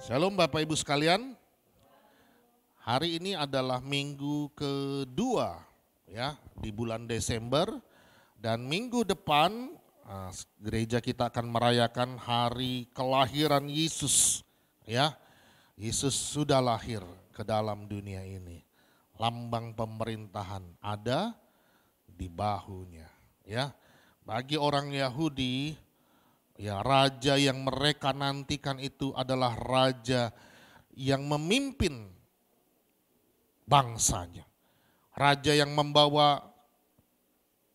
Shalom Bapak Ibu sekalian, hari ini adalah minggu kedua ya di bulan Desember dan minggu depan gereja kita akan merayakan hari kelahiran Yesus ya. Yesus sudah lahir ke dalam dunia ini. Lambang pemerintahan ada di bahunya ya. Bagi orang Yahudi ya, raja yang mereka nantikan itu adalah raja yang memimpin bangsanya. Raja yang membawa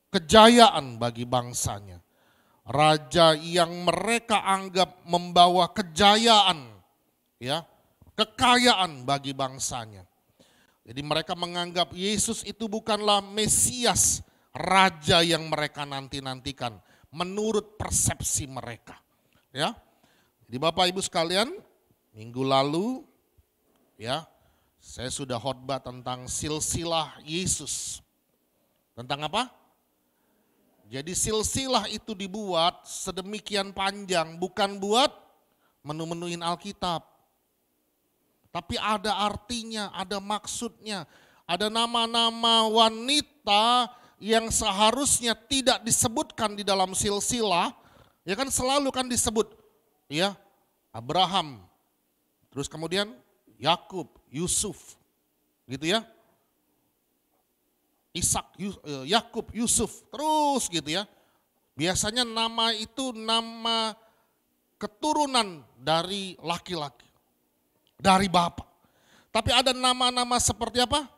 kejayaan bagi bangsanya. Raja yang mereka anggap membawa kejayaan, ya, kekayaan bagi bangsanya. Jadi mereka menganggap Yesus itu bukanlah Mesias, raja yang mereka nanti-nantikan menurut persepsi mereka. Ya. Jadi Bapak Ibu sekalian, minggu lalu ya, saya sudah khotbah tentang silsilah Yesus. Tentang apa? Jadi silsilah itu dibuat sedemikian panjang bukan buat menu-menuin Alkitab. Tapi ada artinya, ada maksudnya. Ada nama-nama wanita yang seharusnya tidak disebutkan di dalam silsilah, ya kan selalu kan disebut, ya Abraham, terus kemudian Yakub, Yusuf, gitu ya, Ishak, Yakub, Yusuf, terus gitu ya. Biasanya nama itu nama keturunan dari laki-laki, dari bapak. Tapi ada nama-nama seperti apa?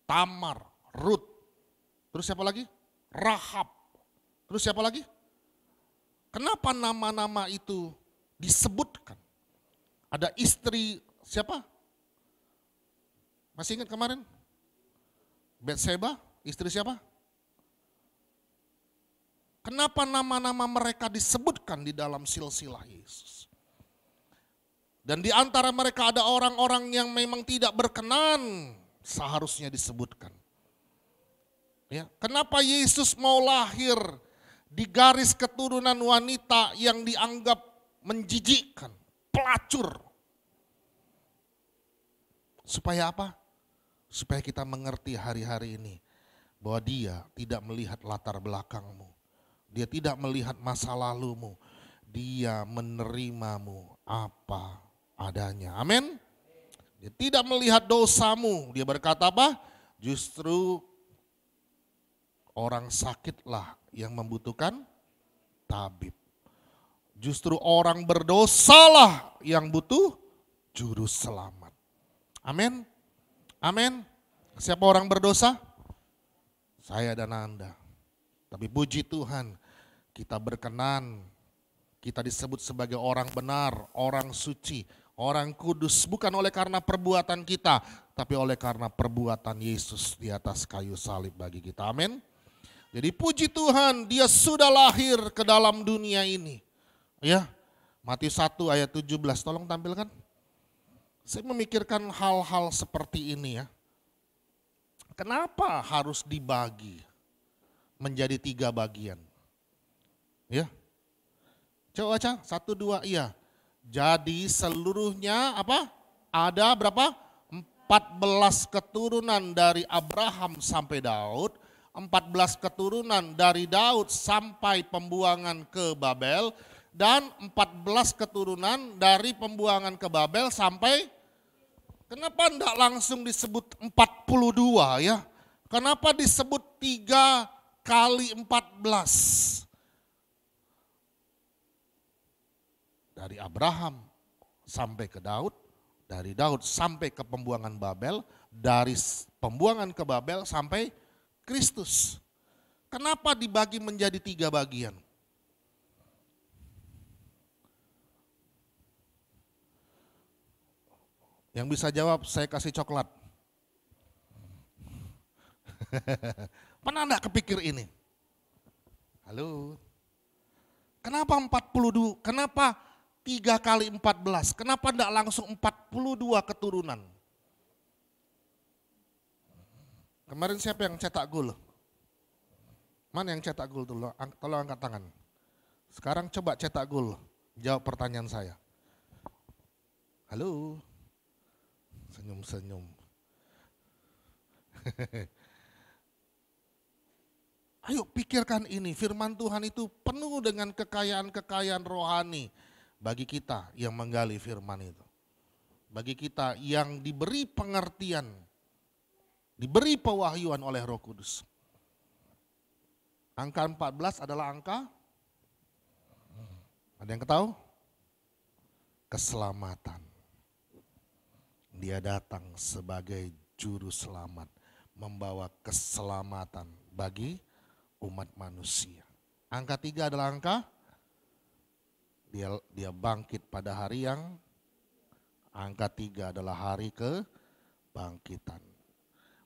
Tamar, Ruth. Terus siapa lagi? Rahab. Terus siapa lagi? Kenapa nama-nama itu disebutkan? Ada istri siapa? Masih ingat kemarin? Betseba, istri siapa? Kenapa nama-nama mereka disebutkan di dalam silsilah Yesus? Dan di antara mereka ada orang-orang yang memang tidak berkenan seharusnya disebutkan. Ya, kenapa Yesus mau lahir di garis keturunan wanita yang dianggap menjijikkan, pelacur? Supaya apa? Supaya kita mengerti hari-hari ini bahwa dia tidak melihat latar belakangmu. Dia tidak melihat masa lalumu. Dia menerimamu apa adanya. Amin. Dia tidak melihat dosamu. Dia berkata apa? Justru orang sakitlah yang membutuhkan tabib. Justru orang berdosalah yang butuh juru selamat. Amin. Amin. Siapa orang berdosa? Saya dan Anda. Tapi puji Tuhan, kita berkenan, kita disebut sebagai orang benar, orang suci, orang kudus, bukan oleh karena perbuatan kita, tapi oleh karena perbuatan Yesus di atas kayu salib bagi kita. Amin. Jadi puji Tuhan, dia sudah lahir ke dalam dunia ini. Ya, Matius 1 ayat 17, tolong tampilkan. Saya memikirkan hal-hal seperti ini ya. Kenapa harus dibagi menjadi 3 bagian? Ya. Coba baca, 1, 2, iya. Jadi seluruhnya apa? Ada berapa? 14 keturunan dari Abraham sampai Daud. 14 keturunan dari Daud sampai pembuangan ke Babel, dan 14 keturunan dari pembuangan ke Babel sampai, kenapa enggak langsung disebut 42 ya? Kenapa disebut 3 kali 14? Dari Abraham sampai ke Daud, dari Daud sampai ke pembuangan Babel, dari pembuangan ke Babel sampai Kristus. Kenapa dibagi menjadi 3 bagian? Yang bisa jawab saya kasih coklat. Pernah enggak kepikir ini? Halo. Kenapa 42? Kenapa 3 kali 14? Kenapa enggak langsung 42 keturunan? Kemarin siapa yang cetak gol? Mana yang cetak gol dulu? Tolong angkat tangan. Sekarang coba cetak gol. Jawab pertanyaan saya. Halo, senyum-senyum. Ayo pikirkan ini, firman Tuhan itu penuh dengan kekayaan-kekayaan rohani bagi kita yang menggali firman itu. Bagi kita yang diberi pengertian, diberi pewahyuan oleh Roh Kudus. Angka 14 adalah angka, ada yang tahu? Keselamatan. Dia datang sebagai juru selamat, membawa keselamatan bagi umat manusia. Angka 3 adalah angka, dia bangkit pada hari yang, angka 3 adalah hari kebangkitan.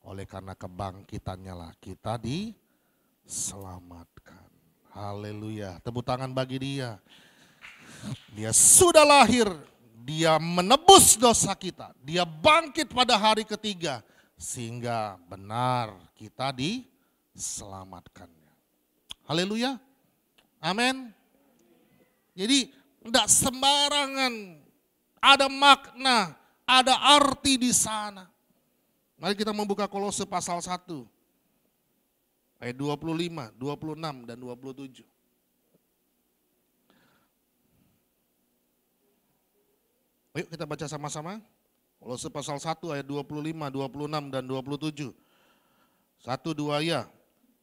Oleh karena kebangkitannya lah kita diselamatkan. Haleluya, tepuk tangan bagi dia. Dia sudah lahir, dia menebus dosa kita, dia bangkit pada hari ketiga, sehingga benar kita diselamatkannya. Haleluya, amin. Jadi tidak sembarangan, ada makna, ada arti di sana. Mari kita membuka Kolose pasal 1, ayat 25, 26 dan 27. Ayo kita baca sama-sama. Kolose pasal 1 ayat 25, 26 dan 27. 1, 2 ya.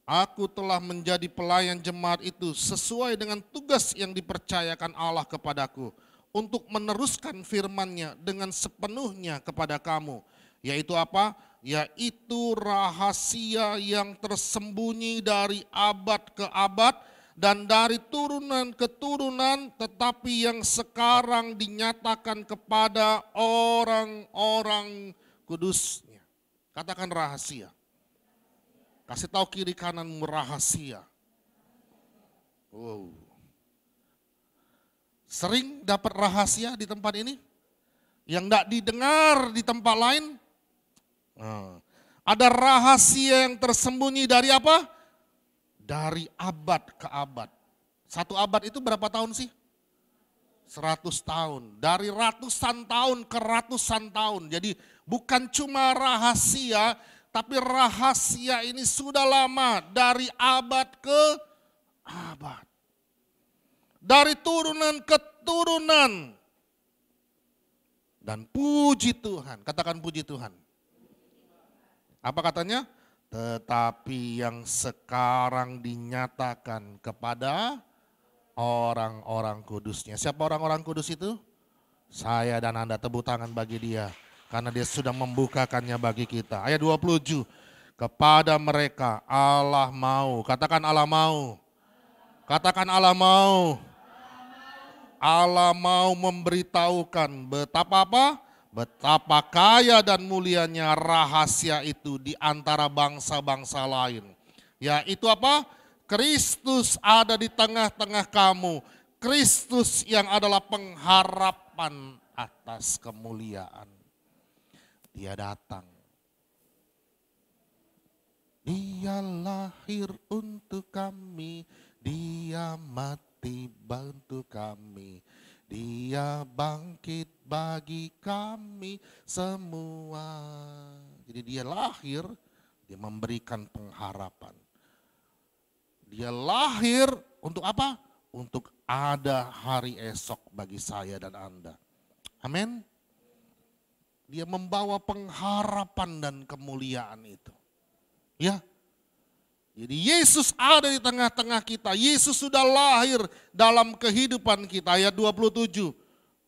Aku telah menjadi pelayan jemaat itu sesuai dengan tugas yang dipercayakan Allah kepadaku untuk meneruskan firman-Nya dengan sepenuhnya kepada kamu. Yaitu apa? Yaitu rahasia yang tersembunyi dari abad ke abad dan dari turunan ke turunan, tetapi yang sekarang dinyatakan kepada orang-orang kudus-Nya. Katakan rahasia. Kasih tahu kiri kananmu rahasia. Wow. Sering dapat rahasia di tempat ini? Yang tidak didengar di tempat lain? Ada rahasia yang tersembunyi dari apa? Dari abad ke abad. Satu abad itu berapa tahun sih? 100 tahun. Dari ratusan tahun ke ratusan tahun. Jadi bukan cuma rahasia, tapi rahasia ini sudah lama, dari abad ke abad. Dari turunan ke turunan. Dan puji Tuhan, katakan puji Tuhan. Apa katanya? Tetapi yang sekarang dinyatakan kepada orang-orang kudus-Nya. Siapa orang-orang kudus itu? Saya dan Anda, tepuk tangan bagi dia. Karena dia sudah membukakannya bagi kita. Ayat 27. Kepada mereka Allah mau. Katakan Allah mau. Katakan Allah mau. Allah mau memberitahukan betapa apa? Betapa kaya dan mulianya rahasia itu di antara bangsa-bangsa lain. Yaitu apa? Kristus ada di tengah-tengah kamu. Kristus yang adalah pengharapan atas kemuliaan. Dia datang. Dia lahir untuk kami, dia mati bantu kami. Dia bangkit bagi kami semua. Jadi dia lahir, dia memberikan pengharapan. Dia lahir untuk apa? Untuk ada hari esok bagi saya dan Anda. Amin. Dia membawa pengharapan dan kemuliaan itu. Ya. Jadi Yesus ada di tengah-tengah kita. Yesus sudah lahir dalam kehidupan kita. Ayat 27.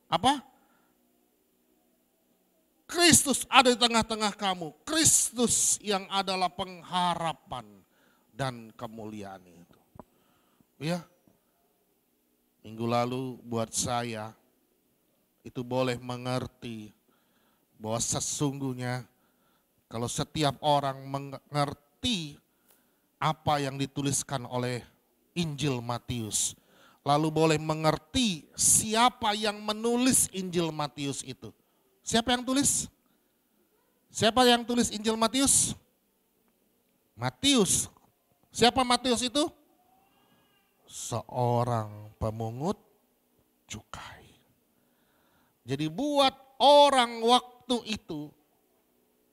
Apa? Kristus ada di tengah-tengah kamu. Kristus yang adalah pengharapan dan kemuliaan itu. Ya. Minggu lalu buat saya itu boleh mengerti bahwa sesungguhnya kalau setiap orang mengerti apa yang dituliskan oleh Injil Matius, lalu boleh mengerti siapa yang menulis Injil Matius itu. Siapa yang tulis? Siapa yang tulis Injil Matius? Matius. Siapa Matius itu? Seorang pemungut cukai. Jadi buat orang waktu itu,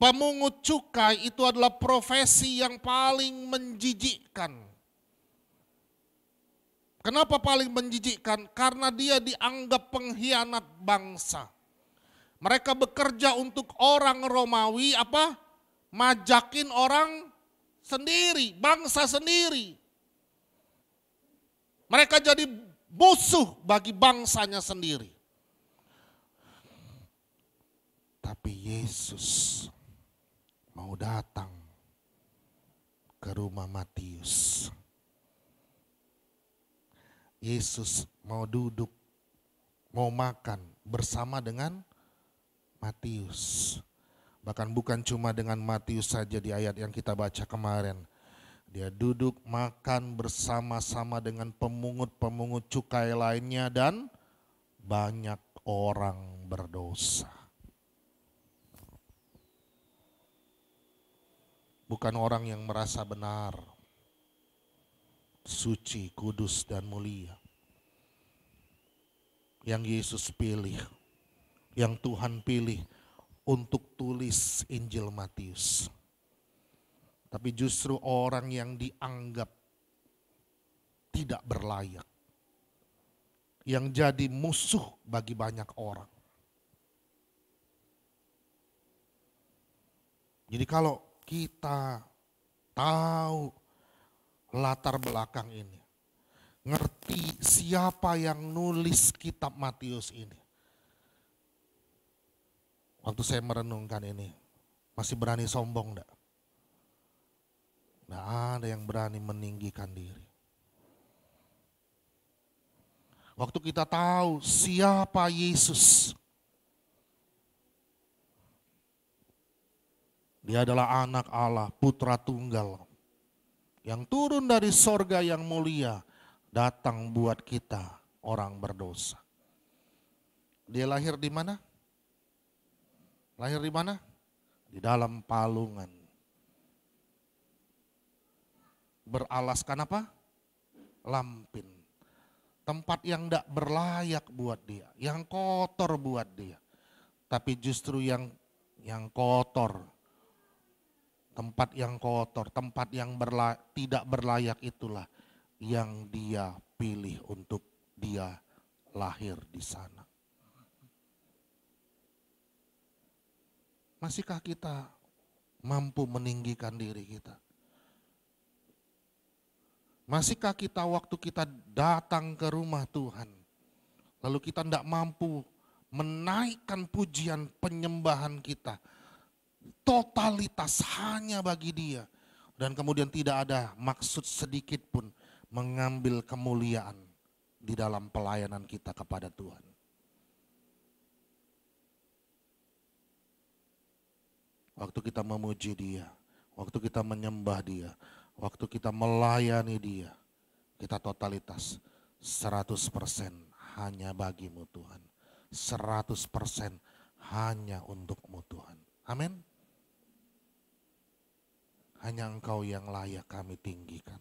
pemungut cukai itu adalah profesi yang paling menjijikkan. Kenapa paling menjijikkan? Karena dia dianggap pengkhianat bangsa. Mereka bekerja untuk orang Romawi majakin orang sendiri, bangsa sendiri. Mereka jadi musuh bagi bangsanya sendiri. Tapi Yesus mau datang ke rumah Matius. Yesus mau duduk, mau makan bersama dengan Matius. Bahkan bukan cuma dengan Matius saja di ayat yang kita baca kemarin. Dia duduk makan bersama-sama dengan pemungut-pemungut cukai lainnya dan banyak orang berdosa. Bukan orang yang merasa benar, suci, kudus, dan mulia. Yang Yesus pilih, yang Tuhan pilih untuk tulis Injil Matius. Tapi justru orang yang dianggap tidak berlayak, yang jadi musuh bagi banyak orang. Jadi kalau kita tahu latar belakang ini, ngerti siapa yang nulis kitab Matius ini. Waktu saya merenungkan ini, masih berani sombong enggak? Nggak ada yang berani meninggikan diri. Waktu kita tahu siapa Yesus, dia adalah anak Allah, putra tunggal, yang turun dari sorga yang mulia, datang buat kita orang berdosa. Dia lahir di mana? Lahir di mana? Di dalam palungan. Beralaskan apa? Lampin. Tempat yang tidak berlayak buat dia, yang kotor buat dia. Tapi justru yang kotor, tempat yang kotor, tempat yang tidak berlayak itulah yang dia pilih untuk dia lahir di sana. Masihkah kita mampu meninggikan diri kita? Masihkah kita waktu kita datang ke rumah Tuhan, lalu kita tidak mampu menaikkan pujian penyembahan kita, totalitas hanya bagi Dia, dan kemudian tidak ada maksud sedikit pun mengambil kemuliaan di dalam pelayanan kita kepada Tuhan. Waktu kita memuji Dia, waktu kita menyembah Dia, waktu kita melayani Dia, kita totalitas 100% hanya bagimu Tuhan. 100% hanya untukmu Tuhan. Amin. Hanya Engkau yang layak kami tinggikan.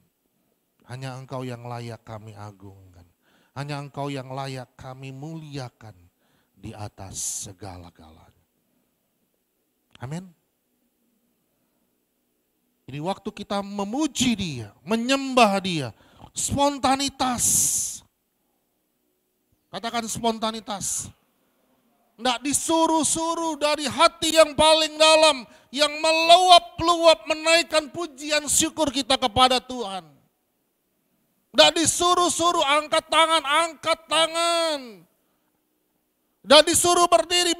Hanya Engkau yang layak kami agungkan. Hanya Engkau yang layak kami muliakan di atas segala-galanya. Amin. Jadi waktu kita memuji Dia, menyembah Dia, spontanitas. Katakan spontanitas. Tidak disuruh-suruh dari hati yang paling dalam, yang meluap-luap menaikkan pujian syukur kita kepada Tuhan. Tidak disuruh-suruh angkat tangan. Tidak disuruh berdiri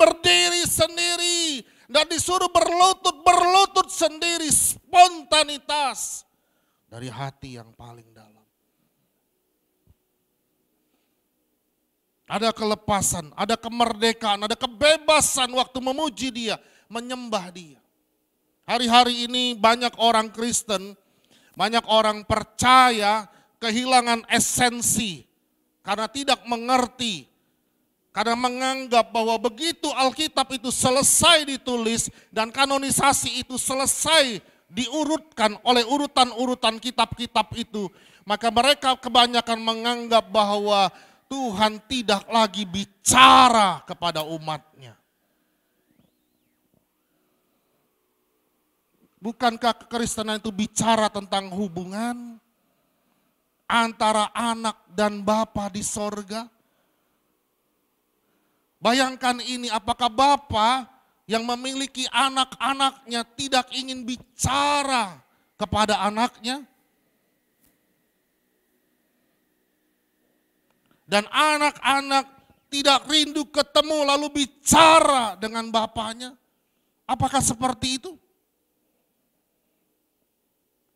sendiri. Tidak disuruh berlutut sendiri, spontanitas dari hati yang paling dalam. Ada kelepasan, ada kemerdekaan, ada kebebasan waktu memuji Dia, menyembah Dia. Hari-hari ini banyak orang Kristen, banyak orang percaya kehilangan esensi karena tidak mengerti. Karena menganggap bahwa begitu Alkitab itu selesai ditulis dan kanonisasi itu selesai diurutkan oleh urutan-urutan kitab-kitab itu, maka mereka kebanyakan menganggap bahwa Tuhan tidak lagi bicara kepada umatnya. Bukankah kekristenan itu bicara tentang hubungan antara anak dan Bapa di sorga? Bayangkan ini, apakah Bapa yang memiliki anak-anaknya tidak ingin bicara kepada anaknya? Dan anak-anak tidak rindu ketemu lalu bicara dengan bapaknya? Apakah seperti itu?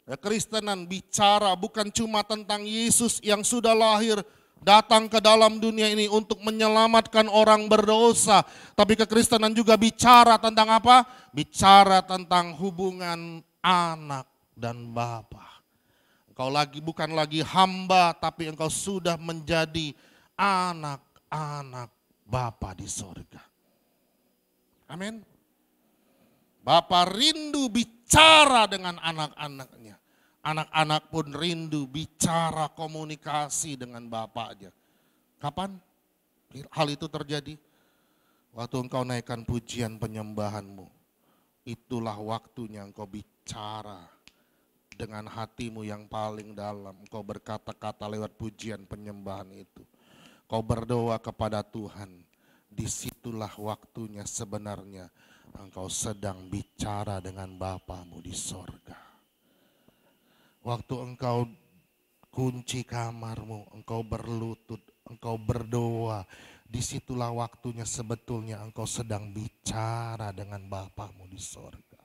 Kekristenan bicara bukan cuma tentang Yesus yang sudah lahir, datang ke dalam dunia ini untuk menyelamatkan orang berdosa. Tapi kekristenan juga bicara tentang apa? Bicara tentang hubungan anak dan bapa. Engkau bukan lagi hamba, tapi engkau sudah menjadi anak-anak Bapa di sorga. Amin. Bapa rindu bicara dengan anak-anaknya. Anak-anak pun rindu bicara komunikasi dengan bapaknya. Kapan hal itu terjadi? Waktu engkau naikkan pujian penyembahanmu. Itulah waktunya engkau bicara dengan hatimu yang paling dalam. Engkau berkata-kata lewat pujian penyembahan itu. Kau berdoa kepada Tuhan. Disitulah waktunya sebenarnya engkau sedang bicara dengan Bapamu di sorga. Waktu engkau kunci kamarmu, engkau berlutut, engkau berdoa. Disitulah waktunya sebetulnya engkau sedang bicara dengan Bapamu di sorga.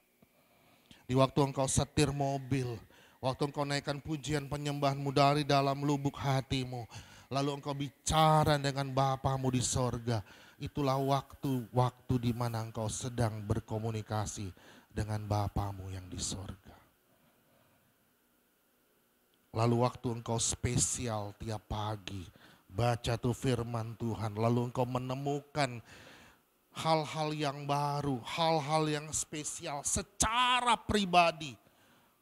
Di waktu engkau setir mobil, waktu engkau naikkan pujian penyembahanmu dari dalam lubuk hatimu, lalu engkau bicara dengan Bapamu di sorga. Itulah waktu di mana engkau sedang berkomunikasi dengan Bapamu yang di sorga. Lalu waktu engkau spesial tiap pagi, baca tuh firman Tuhan, lalu engkau menemukan hal-hal yang baru, hal-hal yang spesial secara pribadi.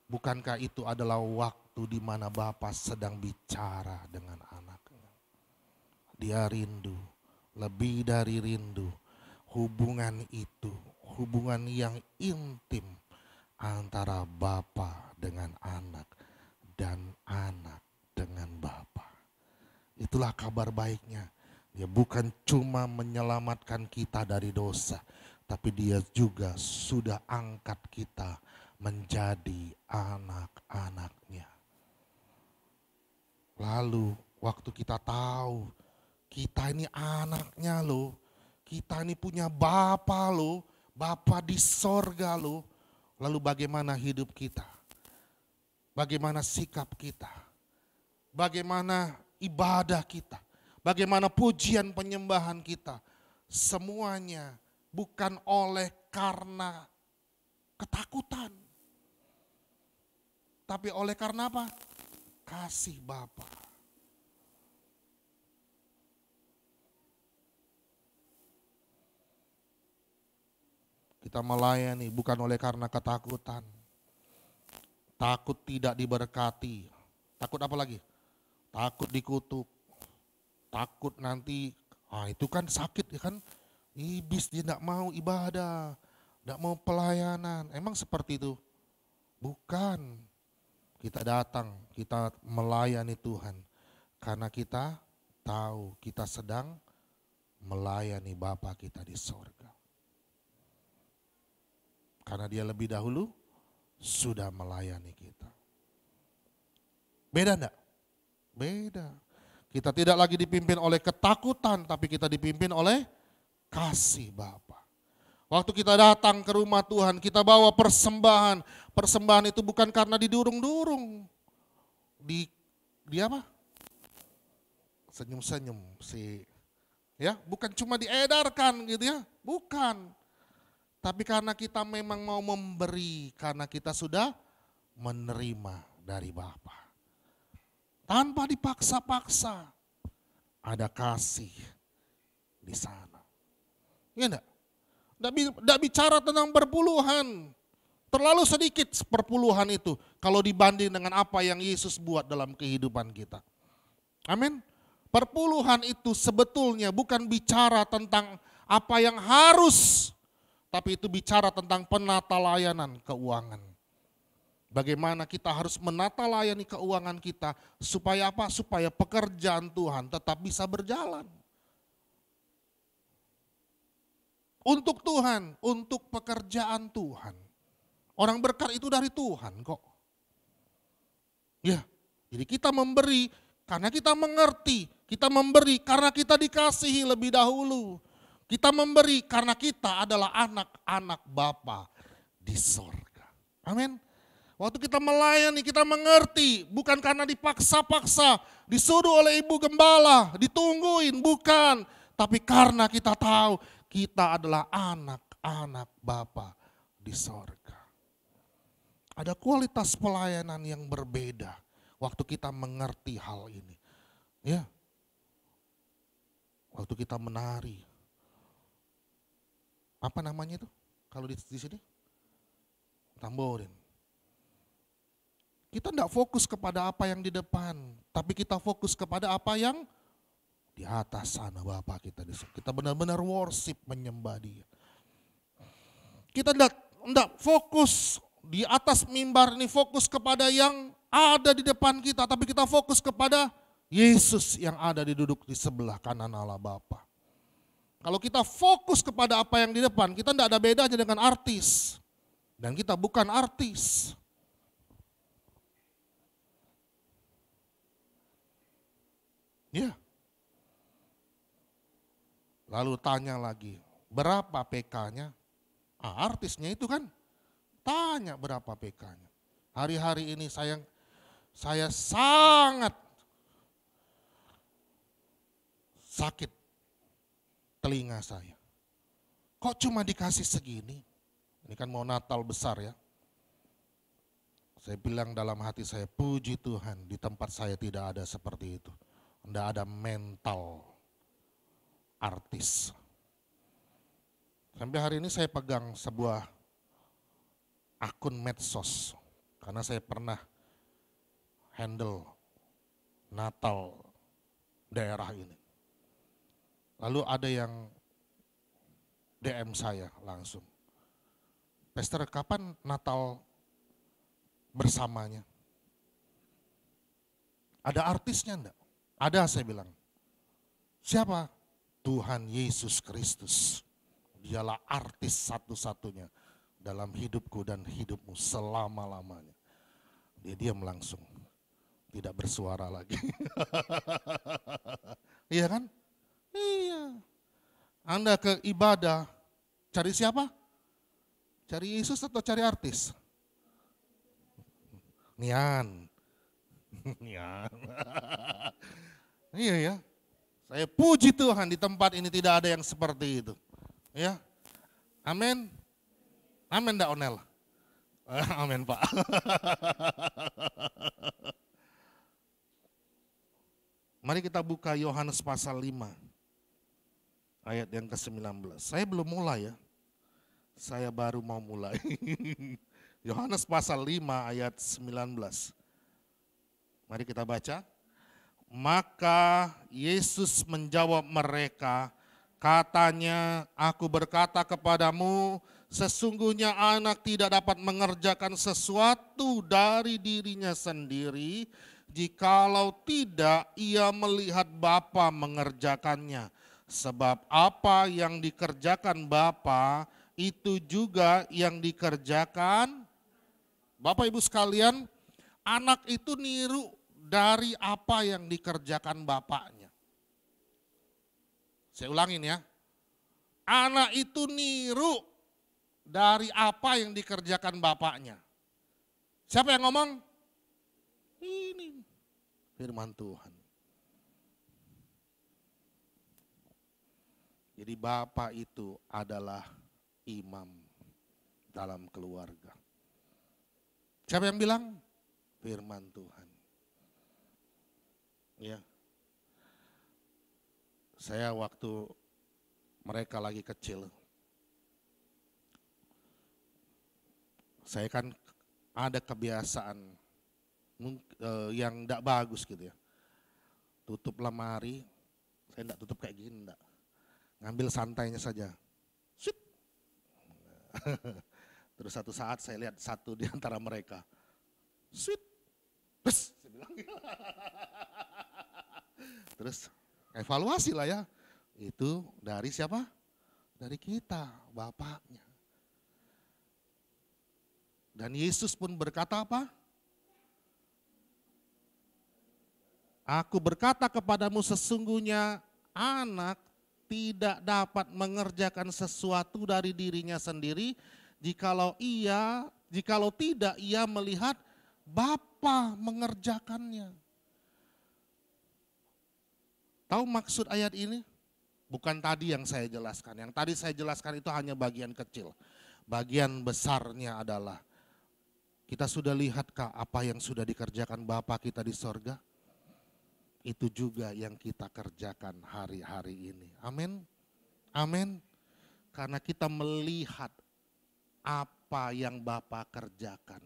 Bukankah itu adalah waktu di mana Bapa sedang bicara dengan anaknya? Dia rindu. Lebih dari rindu, hubungan itu, hubungan yang intim antara Bapa dengan anak dan anak dengan Bapa. Itulah kabar baiknya. Dia bukan cuma menyelamatkan kita dari dosa, tapi dia juga sudah angkat kita menjadi anak-anaknya. Lalu waktu kita tahu kita ini anaknya loh, kita ini punya Bapa loh, Bapa di sorga loh. Lalu bagaimana hidup kita? Bagaimana sikap kita? Bagaimana ibadah kita? Bagaimana pujian penyembahan kita? Semuanya bukan oleh karena ketakutan. Tapi oleh karena apa? Kasih Bapa. Kita melayani bukan oleh karena ketakutan. Takut tidak diberkati. Takut apa lagi? Takut dikutuk. Takut nanti, itu kan sakit ya kan. Iblis dia tidak mau ibadah. Tidak mau pelayanan. Emang seperti itu? Bukan. Kita datang, kita melayani Tuhan. Karena kita tahu kita sedang melayani Bapa kita di sorga. Karena dia lebih dahulu sudah melayani kita. Beda enggak? Beda. Kita tidak lagi dipimpin oleh ketakutan, tapi kita dipimpin oleh kasih Bapa. Waktu kita datang ke rumah Tuhan, kita bawa persembahan. Persembahan itu bukan karena didurung-durung. Di apa? Senyum-senyum sih. Ya, bukan cuma diedarkan gitu ya. Bukan. Tapi karena kita memang mau memberi, karena kita sudah menerima dari Bapa. Tanpa dipaksa-paksa, ada kasih di sana. Iya enggak? Enggak bicara tentang perpuluhan. Terlalu sedikit perpuluhan itu kalau dibanding dengan apa yang Yesus buat dalam kehidupan kita. Amin. Perpuluhan itu sebetulnya bukan bicara tentang apa yang harus, tapi itu bicara tentang penata layanan keuangan. Bagaimana kita harus menata layani keuangan kita. Supaya apa? Supaya pekerjaan Tuhan tetap bisa berjalan. Untuk Tuhan, untuk pekerjaan Tuhan. Orang berkat itu dari Tuhan kok. Ya, jadi kita memberi karena kita mengerti. Kita memberi karena kita dikasihi lebih dahulu. Kita memberi karena kita adalah anak-anak Bapa di sorga. Amin. Waktu kita melayani, kita mengerti, bukan karena dipaksa-paksa, disuruh oleh ibu gembala, ditungguin, bukan. Tapi karena kita tahu kita adalah anak-anak Bapa di sorga. Ada kualitas pelayanan yang berbeda waktu kita mengerti hal ini. Ya, waktu kita menari. Apa namanya itu kalau di sini? Tamborin. Kita tidak fokus kepada apa yang di depan, tapi kita fokus kepada apa yang di atas sana Bapa kita di surga. Kita benar-benar worship menyembah Dia. Kita tidak fokus di atas mimbar ini fokus kepada yang ada di depan kita, tapi kita fokus kepada Yesus yang ada duduk di sebelah kanan Allah Bapa. Kalau kita fokus kepada apa yang di depan, kita tidak ada bedanya dengan artis. Dan kita bukan artis. Ya. Lalu tanya lagi, berapa PK-nya? Artisnya itu kan tanya berapa PK-nya. Hari-hari ini saya sangat sakit telinga saya. Kok cuma dikasih segini? Ini kan mau Natal besar ya. Saya bilang dalam hati saya, puji Tuhan di tempat saya tidak ada seperti itu. Tidak ada mental artis. Sampai hari ini saya pegang sebuah akun medsos. Karena saya pernah handle Natal daerah ini. Lalu ada yang DM saya langsung. Pastor, kapan Natal bersamanya? Ada artisnya enggak? Ada, saya bilang. Siapa? Tuhan Yesus Kristus. Dialah artis satu-satunya dalam hidupku dan hidupmu selama-lamanya. Dia diam langsung. Tidak bersuara lagi. Iya kan? Iya. Anda ke ibadah, cari siapa? Cari Yesus atau cari artis? Nian. Nian. Iya ya. Saya puji Tuhan di tempat ini tidak ada yang seperti itu. Ya. Amin. Amin enggak Onel? Amin Pak. Mari kita buka Yohanes pasal 5. Ayat yang ke-19. Saya belum mulai ya. Saya baru mau mulai. Yohanes pasal 5 ayat 19. Mari kita baca. Maka Yesus menjawab mereka, katanya, aku berkata kepadamu, sesungguhnya anak tidak dapat mengerjakan sesuatu dari dirinya sendiri, jikalau tidak ia melihat Bapa mengerjakannya. Sebab apa yang dikerjakan Bapa, itu juga yang dikerjakan. Bapak Ibu sekalian, anak itu niru dari apa yang dikerjakan bapaknya. Saya ulangin ya. Anak itu niru dari apa yang dikerjakan bapaknya. Siapa yang ngomong? Ini firman Tuhan. Jadi bapak itu adalah imam dalam keluarga. Siapa yang bilang? Firman Tuhan. Ya. Saya waktu mereka lagi kecil, saya kan ada kebiasaan yang tidak bagus gitu ya. Tutup lemari, saya tidak tutup kayak gini, enggak. Ngambil santainya saja. Terus satu saat saya lihat satu di antara mereka Sweet. Bes, saya bilang. Terus evaluasi lah ya. Itu dari siapa? Dari kita, Bapaknya. Dan Yesus pun berkata apa? Aku berkata kepadamu sesungguhnya anak tidak dapat mengerjakan sesuatu dari dirinya sendiri jikalau tidak ia melihat Bapa mengerjakannya. Tahu maksud ayat ini? Bukan tadi yang saya jelaskan. Yang tadi saya jelaskan itu hanya bagian kecil. Bagian besarnya adalah kita sudah lihatkah apa yang sudah dikerjakan Bapa kita di sorga? Itu juga yang kita kerjakan hari-hari ini. Amin. Amin. Karena kita melihat apa yang Bapa kerjakan.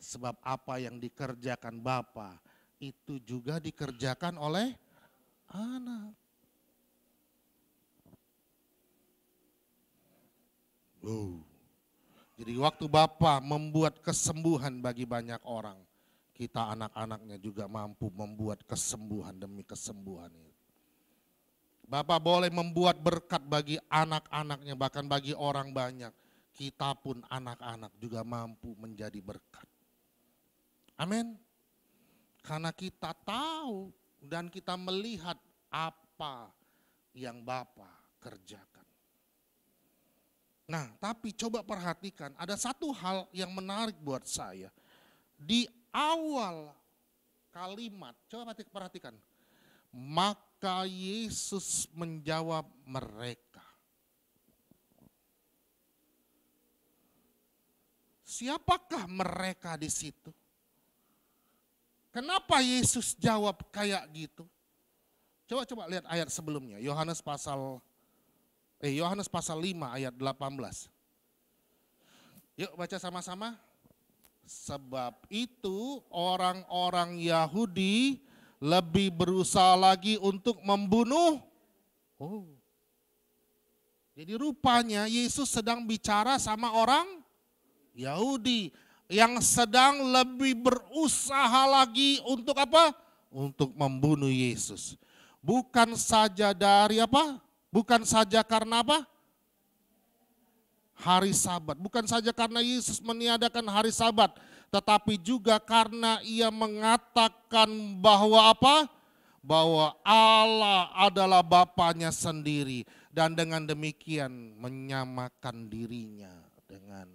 Sebab apa yang dikerjakan Bapa itu juga dikerjakan oleh anak. Jadi waktu Bapa membuat kesembuhan bagi banyak orang, kita anak-anaknya juga mampu membuat kesembuhan demi kesembuhan itu. Bapa boleh membuat berkat bagi anak-anaknya, bahkan bagi orang banyak. Kita pun anak-anak juga mampu menjadi berkat. Amin. Karena kita tahu dan kita melihat apa yang Bapa kerjakan. Nah, tapi coba perhatikan, ada satu hal yang menarik buat saya. Di awal kalimat, coba perhatikan. Maka Yesus menjawab mereka. Siapakah mereka di situ? Kenapa Yesus jawab kayak gitu? Coba lihat ayat sebelumnya, Yohanes pasal 5 ayat 18. Yuk baca sama-sama. Sebab itu orang-orang Yahudi lebih berusaha lagi untuk membunuh. Jadi rupanya Yesus sedang bicara sama orang Yahudi yang sedang lebih berusaha lagi untuk apa? Untuk membunuh Yesus. Bukan saja dari apa? Bukan saja karena apa? Hari Sabat. Bukan saja karena Yesus meniadakan hari Sabat, tetapi juga karena ia mengatakan bahwa apa? Bahwa Allah adalah Bapanya sendiri dan dengan demikian menyamakan dirinya dengan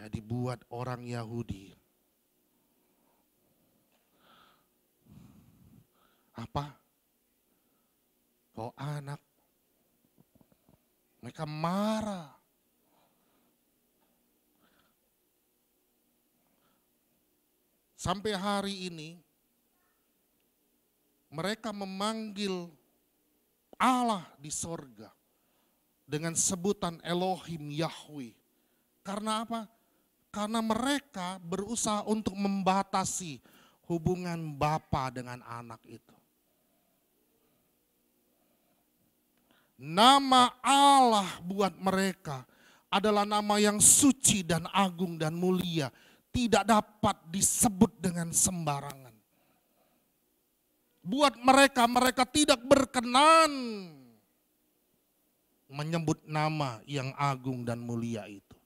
dibuat orang Yahudi. Apa? Kau anak. Mereka marah. Sampai hari ini mereka memanggil Allah di sorga dengan sebutan Elohim Yahweh. Karena apa? Karena mereka berusaha untuk membatasi hubungan Bapa dengan anak itu. Nama Allah buat mereka adalah nama yang suci dan agung dan mulia. Tidak dapat disebut dengan sembarangan. Buat mereka, mereka tidak berkenan menyebut nama yang agung dan mulia itu.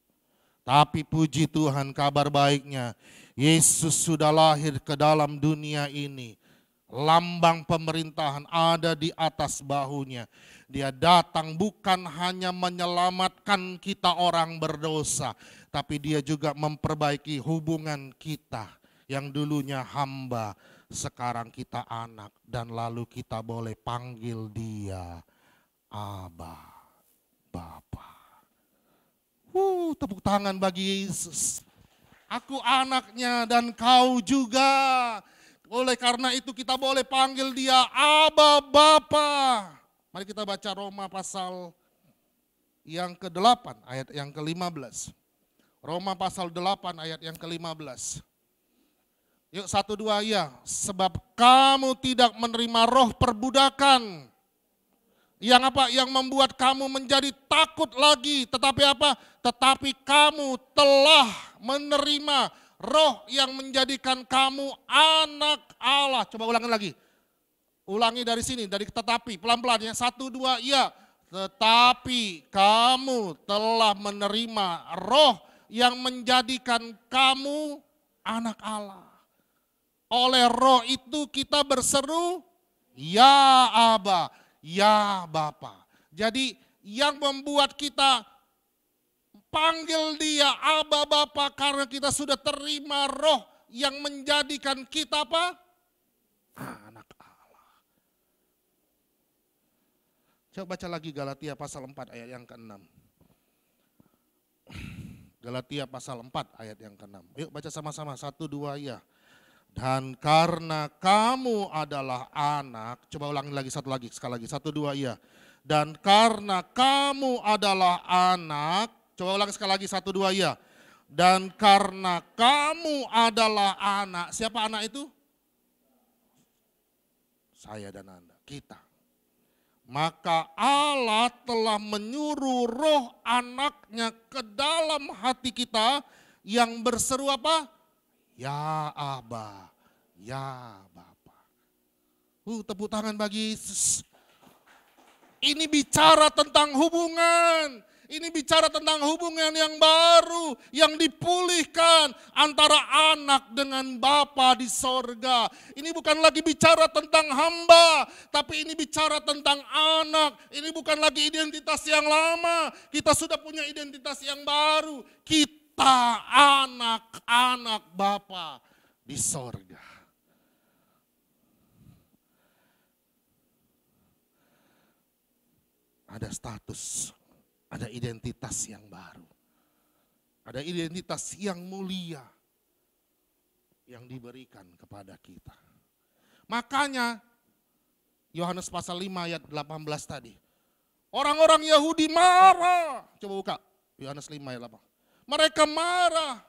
Tapi puji Tuhan, kabar baiknya, Yesus sudah lahir ke dalam dunia ini. Lambang pemerintahan ada di atas bahunya. Dia datang bukan hanya menyelamatkan kita orang berdosa, tapi dia juga memperbaiki hubungan kita yang dulunya hamba, sekarang kita anak, dan lalu kita boleh panggil dia Aba, Bapa. Tepuk tangan bagi Yesus. Aku anaknya dan kau juga. Oleh karena itu kita boleh panggil dia Aba, Bapa. Mari kita baca Roma pasal yang ke-8 ayat yang ke-15. Roma pasal 8 ayat yang ke-15. Yuk 1, 2 ya. Sebab kamu tidak menerima roh perbudakan Yang apa? Yang membuat kamu menjadi takut lagi. Tetapi apa? Tetapi kamu telah menerima Roh yang menjadikan kamu anak Allah. Coba ulangi lagi. Ulangi dari sini, dari tetapi. Pelan-pelan ya. 1, 2, iya. Tetapi kamu telah menerima Roh yang menjadikan kamu anak Allah. Oleh Roh itu kita berseru, ya Aba, ya Bapa. Jadi yang membuat kita panggil dia Aba Bapa karena kita sudah terima Roh yang menjadikan kita apa? Anak Allah. Coba baca lagi Galatia pasal 4 ayat yang ke-6. Galatia pasal 4 ayat yang ke-6. Yuk baca sama-sama, 1, 2, ya. Dan karena kamu adalah anak, coba ulangi lagi, sekali lagi, 1, 2, iya. Dan karena kamu adalah anak, coba ulangi sekali lagi, 1, 2, iya. Dan karena kamu adalah anak, siapa anak itu? Saya dan Anda, kita. Maka Allah telah menyuruh Roh anaknya ke dalam hati kita yang berseru apa? Ya Aba, ya Bapa. Tepuk tangan bagi Yesus. Ini bicara tentang hubungan. Ini bicara tentang hubungan yang baru, yang dipulihkan antara anak dengan Bapa di sorga. Ini bukan lagi bicara tentang hamba, tapi ini bicara tentang anak. Ini bukan lagi identitas yang lama, kita sudah punya identitas yang baru. Kita anak-anak Bapa di sorga. Ada status, ada identitas yang baru. Ada identitas yang mulia yang diberikan kepada kita. Makanya Yohanes pasal 5 ayat 18 tadi. Orang-orang Yahudi marah. Coba buka Yohanes 5 ayat 8. Mereka marah.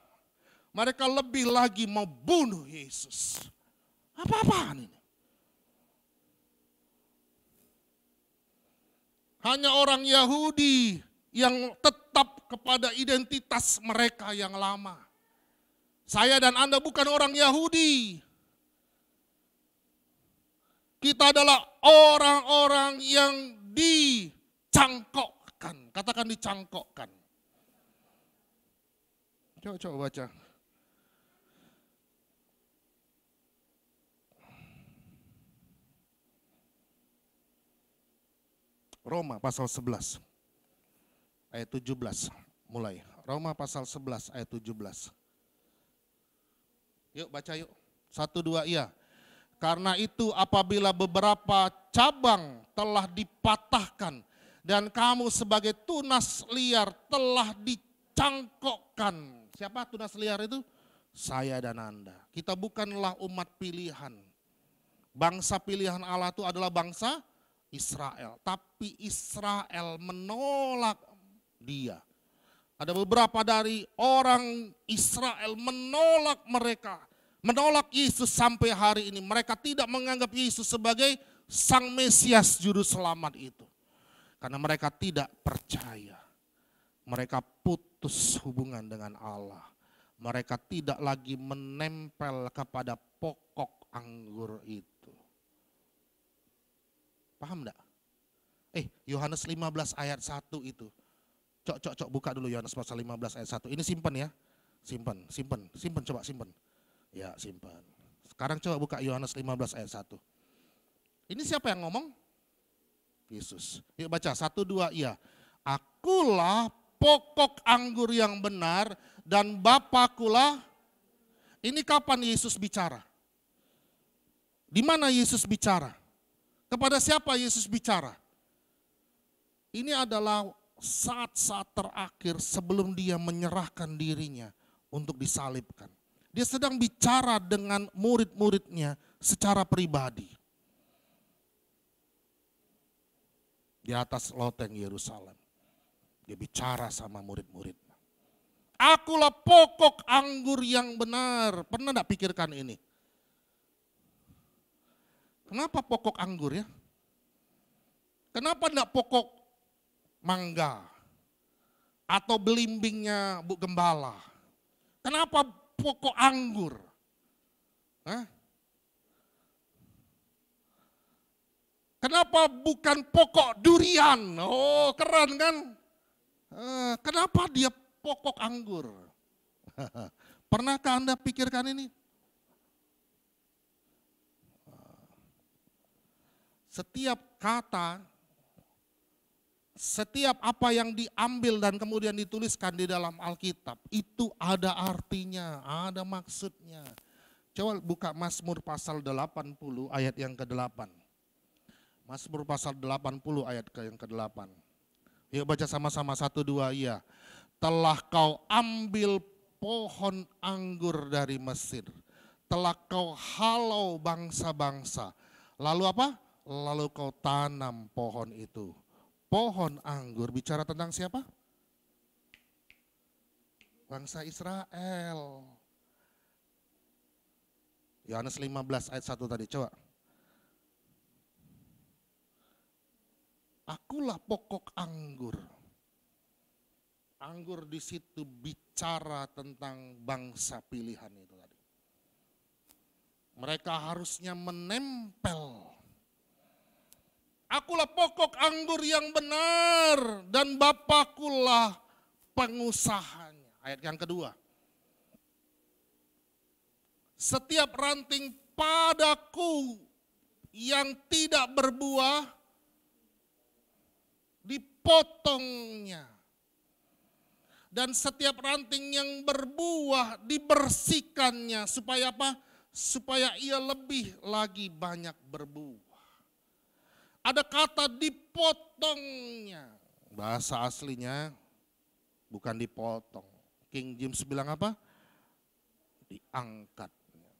Mereka lebih lagi mau bunuh Yesus. Apa-apaan ini? Hanya orang Yahudi yang tetap kepada identitas mereka yang lama. Saya dan Anda bukan orang Yahudi. Kita adalah orang-orang yang dicangkokkan. Katakan dicangkokkan. Coba baca. Roma pasal 11 ayat 17 mulai. Roma pasal 11 ayat 17. Yuk baca yuk. 1, 2, iya. Karena itu apabila beberapa cabang telah dipatahkan dan kamu sebagai tunas liar telah dicangkokkan. Siapa tunas liar itu? Saya dan Anda. Kita bukanlah umat pilihan. Bangsa pilihan Allah itu adalah bangsa Israel, tapi Israel menolak dia. Ada beberapa dari orang Israel menolak mereka, menolak Yesus sampai hari ini. Mereka tidak menganggap Yesus sebagai Sang Mesias Juru Selamat itu. Karena mereka tidak percaya. Mereka putus hubungan dengan Allah. Mereka tidak lagi menempel kepada pokok anggur itu. Paham enggak? Yohanes 15 ayat 1 itu. Cok, buka dulu Yohanes pasal 15 ayat 1. Ini simpan ya. Simpan, coba simpan. Ya, simpan. Sekarang coba buka Yohanes 15 ayat 1. Ini siapa yang ngomong? Yesus. Yuk baca, 1, 2, iya. Akulah pokok anggur yang benar dan Bapakulah. Ini kapan Yesus bicara? Di mana Yesus bicara? Kepada siapa Yesus bicara? Ini adalah saat-saat terakhir sebelum dia menyerahkan dirinya untuk disalibkan. Dia sedang bicara dengan murid-muridnya secara pribadi. Di atas loteng Yerusalem. Dia bicara sama murid-muridnya. Akulah pokok anggur yang benar. Pernah enggak pikirkan ini? Kenapa pokok anggur ya? Kenapa enggak pokok mangga? Atau belimbingnya Bu Gembala? Kenapa pokok anggur? Hah? Kenapa bukan pokok durian? Oh, keren kan? Kenapa dia pokok anggur? Pernahkah Anda pikirkan ini? Setiap kata, setiap apa yang diambil dan kemudian dituliskan di dalam Alkitab, itu ada artinya, ada maksudnya. Coba buka Mazmur pasal 80 ayat yang ke-8. Mazmur pasal 80 ayat yang ke-8. Yuk baca sama-sama 1, 2, iya. Telah kau ambil pohon anggur dari Mesir. Telah kau halau bangsa-bangsa. Lalu apa? Lalu kau tanam pohon itu. Pohon anggur bicara tentang siapa? Bangsa Israel. Yohanes 15 ayat 1 tadi, coba. Akulah pokok anggur. Anggur di situ bicara tentang bangsa pilihan itu tadi. Mereka harusnya menempel. Akulah pokok anggur yang benar dan Bapakulah pengusahanya. Ayat yang kedua. Setiap ranting padaku yang tidak berbuah dipotongnya. Dan setiap ranting yang berbuah dibersihkannya. Supaya apa? Supaya ia lebih lagi banyak berbuah. Ada kata dipotongnya. Bahasa aslinya bukan dipotong. King James bilang apa? Diangkatnya.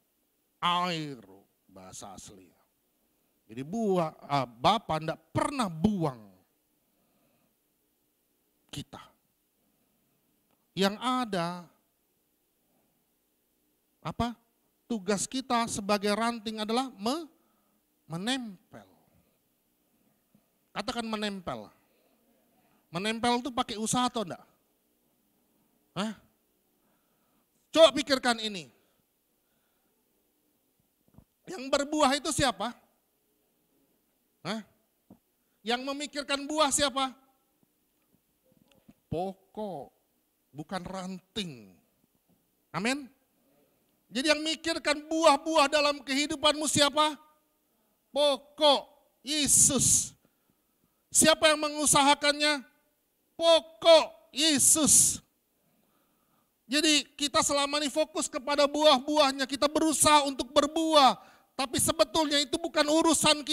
Air bahasa aslinya. Jadi Bapa tidak pernah buang kita. Yang ada apa? Tugas kita sebagai ranting adalah menempel. Katakan menempel. Menempel itu pakai usaha atau enggak? Hah? Coba pikirkan ini. Yang berbuah itu siapa? Hah? Yang memikirkan buah siapa? Pokok, bukan ranting. Amin. Jadi yang mikirkan buah-buah dalam kehidupanmu siapa? Pokok, Yesus. Siapa yang mengusahakannya? Pokok, Yesus. Jadi kita selama ini fokus kepada buah-buahnya, kita berusaha untuk berbuah. Tapi sebetulnya itu bukan urusan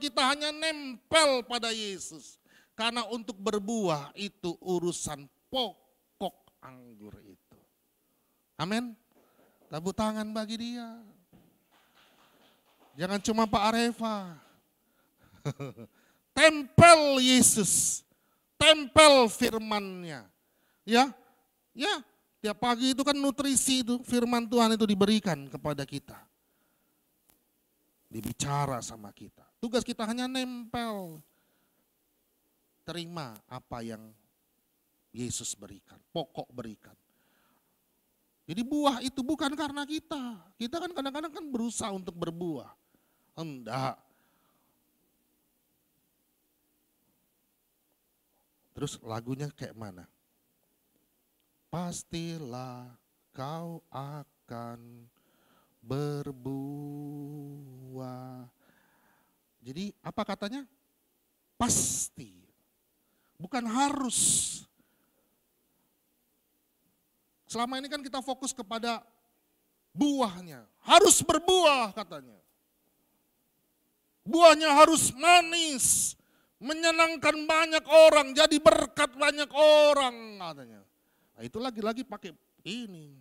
kita hanya nempel pada Yesus. Karena untuk berbuah itu urusan pokok anggur itu. Amin. Tepuk tangan bagi dia. Jangan cuma Pak Areva. Tempel Yesus. Tempel firman-Nya. Ya. Tiap pagi itu kan nutrisi itu firman Tuhan itu diberikan kepada kita. Dibicara sama kita. Tugas kita hanya nempel. Terima apa yang Yesus berikan, pokok berikan. Jadi buah itu bukan karena kita. Kita kan kadang-kadang kan berusaha untuk berbuah. Enggak. Terus lagunya kayak mana? Pastilah kau akan berbuah. Jadi apa katanya? Pasti. Bukan harus. Selama ini kan kita fokus kepada buahnya. Harus berbuah katanya. Buahnya harus manis. Menyenangkan banyak orang. Jadi berkat banyak orang katanya. Nah, itu lagi-lagi pakai ini.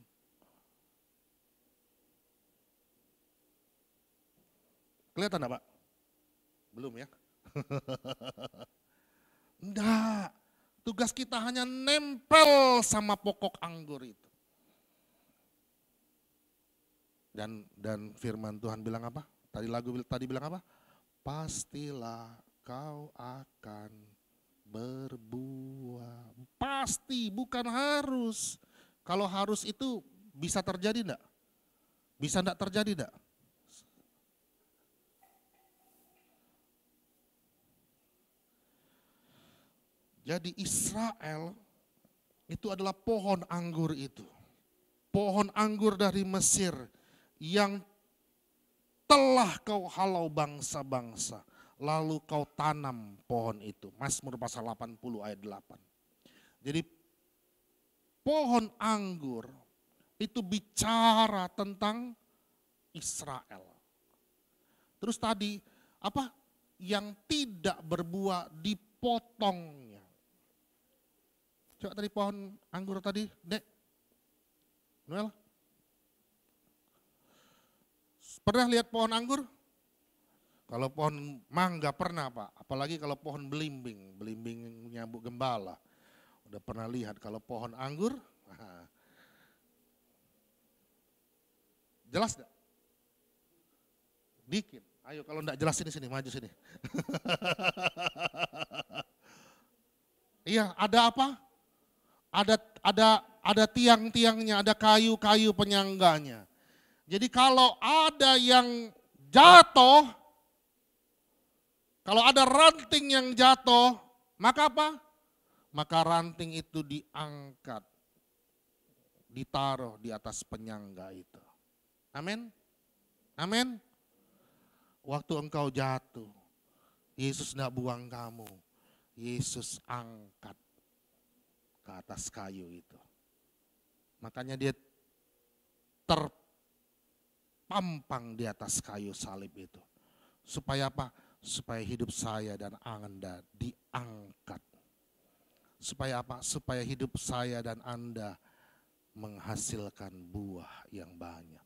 Kelihatan enggak Pak? Belum ya? Enggak. Tugas kita hanya nempel sama pokok anggur itu. Dan firman Tuhan bilang apa? Tadi lagu tadi bilang apa? Pastilah kau akan berbuah. Pasti, bukan harus. Kalau harus itu bisa terjadi enggak? Bisa enggak terjadi enggak? Jadi Israel itu adalah pohon anggur itu. Pohon anggur dari Mesir yang telah kau halau bangsa-bangsa. Lalu kau tanam pohon itu. Mazmur pasal 80 ayat 8. Jadi pohon anggur itu bicara tentang Israel. Terus tadi apa? Yang tidak berbuah dipotongnya. Coba tadi pohon anggur tadi, Dek. Noel. Pernah lihat pohon anggur? Kalau pohon mangga pernah, Pak. Apalagi kalau pohon belimbing, belimbingnya Bu Gembala. Udah pernah lihat kalau pohon anggur? Jelas enggak? Dikit. Ayo kalau enggak jelas sini, maju sini. Iya, ada apa? Ada tiang-tiangnya, ada kayu-kayu penyangganya. Jadi kalau ada yang jatuh, kalau ada ranting yang jatuh, maka apa? Maka ranting itu diangkat, ditaruh di atas penyangga itu. Amin. Amin. Waktu engkau jatuh, Yesus tidak buang kamu. Yesus angkat ke atas kayu itu. Makanya dia terpampang di atas kayu salib itu. Supaya apa? Supaya hidup saya dan Anda diangkat. Supaya apa? Supaya hidup saya dan Anda menghasilkan buah yang banyak.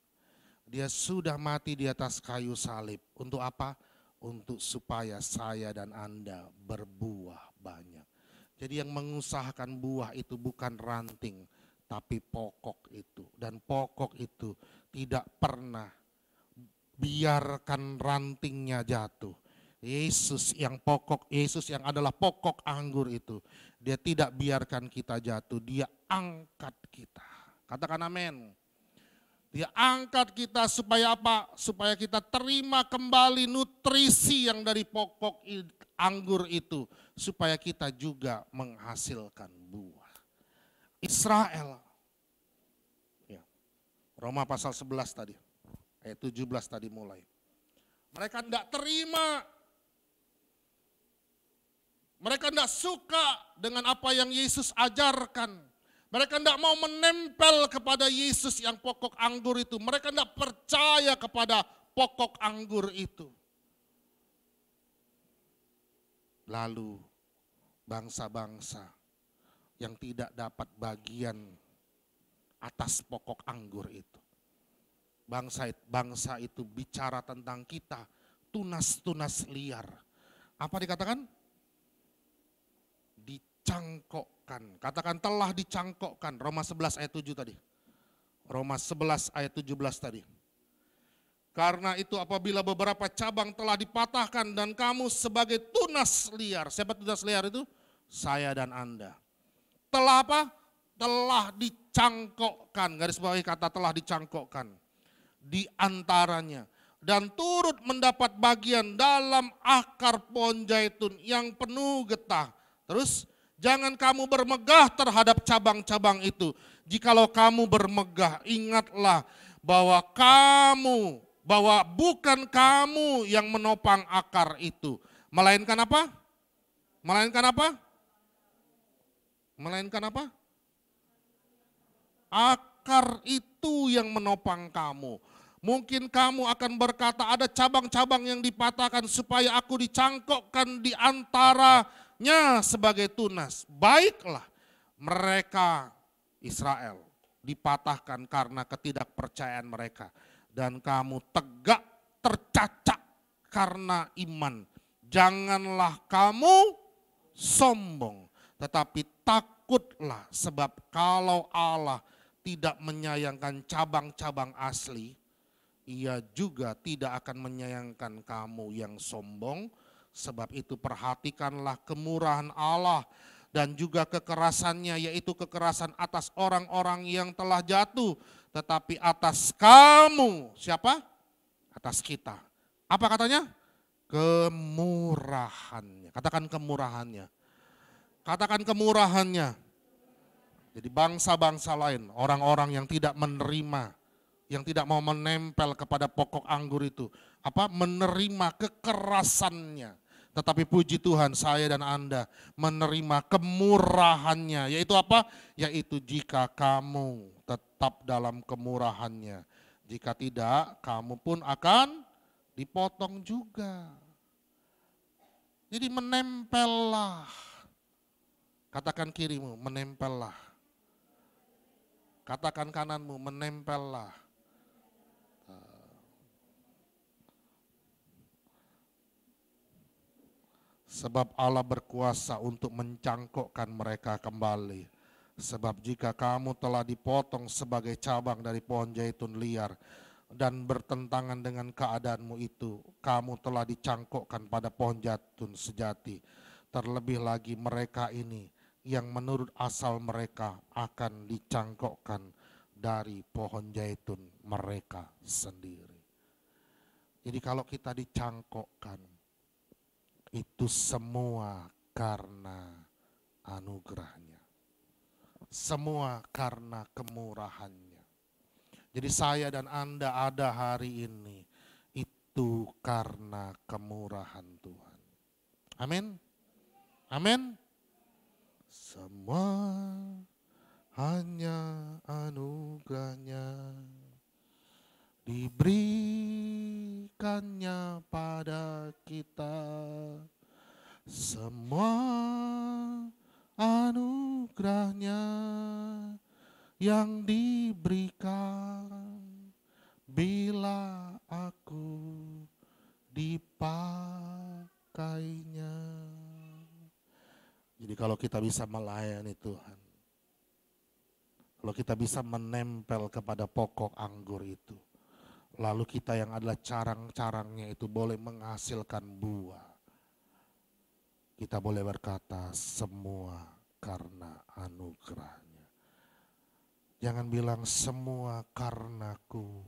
Dia sudah mati di atas kayu salib. Untuk apa? Untuk supaya saya dan Anda berbuah banyak. Jadi yang mengusahakan buah itu bukan ranting, tapi pokok itu. Dan pokok itu tidak pernah biarkan rantingnya jatuh. Yesus yang adalah pokok anggur itu. Dia tidak biarkan kita jatuh, dia angkat kita. Katakan amin. Dia angkat kita supaya apa? Supaya kita terima kembali nutrisi yang dari pokok anggur itu. Supaya kita juga menghasilkan buah. Israel. Ya. Roma pasal 11 tadi. Ayat 17 tadi mulai. Mereka tidak terima. Mereka tidak suka dengan apa yang Yesus ajarkan. Mereka tidak mau menempel kepada Yesus yang pokok anggur itu. Mereka tidak percaya kepada pokok anggur itu. Lalu bangsa-bangsa yang tidak dapat bagian atas pokok anggur itu. Bangsa itu bicara tentang kita, tunas-tunas liar. Apa dikatakan? Dicangkokkan. Katakan telah dicangkokkan. Roma 11 ayat 7 tadi. Roma 11 ayat 17 tadi. Karena itu apabila beberapa cabang telah dipatahkan dan kamu sebagai tunas liar. Siapa tunas liar itu? Saya dan Anda. Telah apa? Telah dicangkokkan. Garis bawahi kata telah dicangkokkan. Di antaranya. Dan turut mendapat bagian dalam akar pohon zaitun yang penuh getah. Terus, jangan kamu bermegah terhadap cabang-cabang itu. Jikalau kamu bermegah, ingatlah bahwa bukan kamu yang menopang akar itu. Melainkan apa? Melainkan apa? Melainkan apa? Akar itu yang menopang kamu. Mungkin kamu akan berkata ada cabang-cabang yang dipatahkan supaya aku dicangkokkan di antaranya sebagai tunas. Baiklah, mereka Israel dipatahkan karena ketidakpercayaan mereka. Dan kamu tegak tercacak karena iman. Janganlah kamu sombong, tetapi takutlah sebab kalau Allah tidak menyayangkan cabang-cabang asli, Ia juga tidak akan menyayangkan kamu yang sombong, Sebab itu perhatikanlah kemurahan Allah dan juga kekerasannya, yaitu kekerasan atas orang-orang yang telah jatuh, tetapi atas kamu, siapa? Atas kita. Apa katanya? Kemurahannya. Katakan kemurahannya. Katakan kemurahannya. Jadi bangsa-bangsa lain, orang-orang yang tidak menerima, yang tidak mau menempel kepada pokok anggur itu, menerima kekerasannya. Tetapi puji Tuhan, saya dan Anda menerima kemurahannya. Yaitu apa? Yaitu jika kamu tetap dalam kemurahannya. Jika tidak, kamu pun akan dipotong juga. Jadi menempellah. Katakan kirimu, menempellah. Katakan kananmu, menempellah. Sebab Allah berkuasa untuk mencangkokkan mereka kembali. Sebab jika kamu telah dipotong sebagai cabang dari pohon zaitun liar dan bertentangan dengan keadaanmu itu, kamu telah dicangkokkan pada pohon zaitun sejati. Terlebih lagi mereka ini yang menurut asal mereka akan dicangkokkan dari pohon zaitun mereka sendiri. Jadi kalau kita dicangkokkan, itu semua karena anugerahnya. Semua karena kemurahannya. Jadi saya dan Anda ada hari ini, itu karena kemurahan Tuhan. Amin. Amin. Semua hanya anugerahnya, diberikannya pada kita. Semua anugerahnya yang diberikan bila aku dipakainya. Jadi kalau kita bisa melayani Tuhan, kalau kita bisa menempel kepada pokok anggur itu, lalu kita yang adalah carang-carangnya itu boleh menghasilkan buah, kita boleh berkata semua karena anugerahnya. Jangan bilang semua karenaku,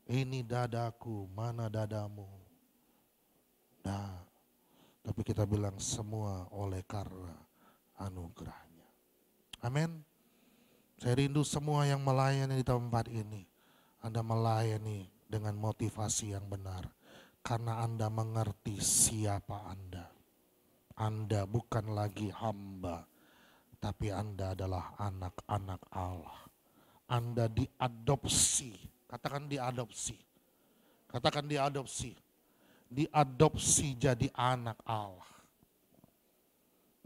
ini dadaku, mana dadamu. Nah, tapi kita bilang semua oleh karena anugerahnya. Amin. Saya rindu semua yang melayani di tempat ini. Anda melayani dengan motivasi yang benar. Karena Anda mengerti siapa Anda. Anda bukan lagi hamba, tapi Anda adalah anak-anak Allah. Anda diadopsi. Katakan diadopsi. Katakan diadopsi. Diadopsi jadi anak Allah.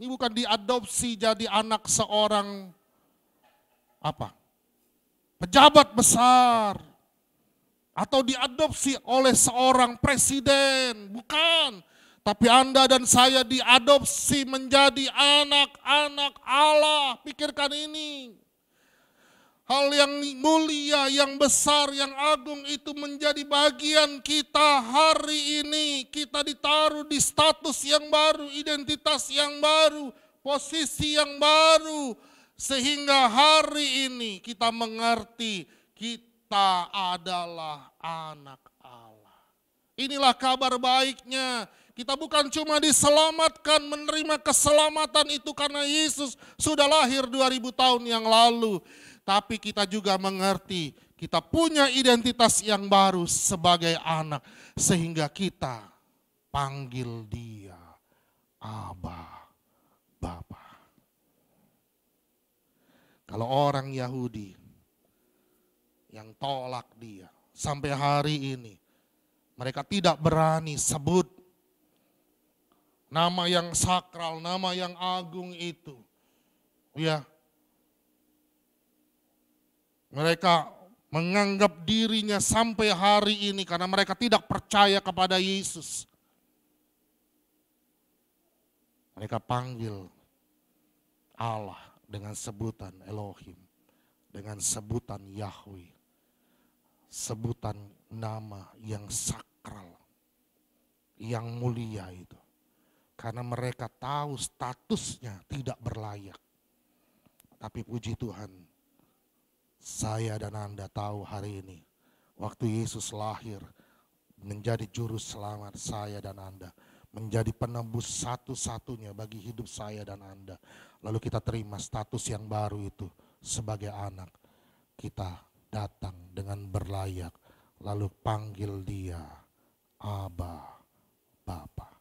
Ini bukan diadopsi jadi anak seorang pejabat besar atau diadopsi oleh seorang presiden, bukan. Tapi Anda dan saya diadopsi menjadi anak-anak Allah. Pikirkan ini. Hal yang mulia, yang besar, yang agung itu menjadi bagian kita hari ini. Kita ditaruh di status yang baru, identitas yang baru, posisi yang baru. Sehingga hari ini kita mengerti kita adalah anak Allah. Inilah kabar baiknya. Kita bukan cuma diselamatkan, menerima keselamatan itu karena Yesus sudah lahir 2000 tahun yang lalu. Tapi kita juga mengerti kita punya identitas yang baru sebagai anak. Sehingga kita panggil dia Abba, Bapa. Kalau orang Yahudi yang tolak dia sampai hari ini, mereka tidak berani sebut nama yang sakral, nama yang agung itu. Ya. Mereka menganggap dirinya sampai hari ini karena mereka tidak percaya kepada Yesus. Mereka panggil Allah dengan sebutan Elohim, dengan sebutan Yahweh, sebutan nama yang sakral. yang mulia itu. Karena mereka tahu statusnya tidak berlayak. Tapi puji Tuhan, saya dan Anda tahu hari ini, waktu Yesus lahir, menjadi juru selamat saya dan Anda. Menjadi penebus satu-satunya bagi hidup saya dan Anda. Lalu kita terima status yang baru itu sebagai anak. Kita datang dengan berlayak, lalu panggil dia Abba, Bapa.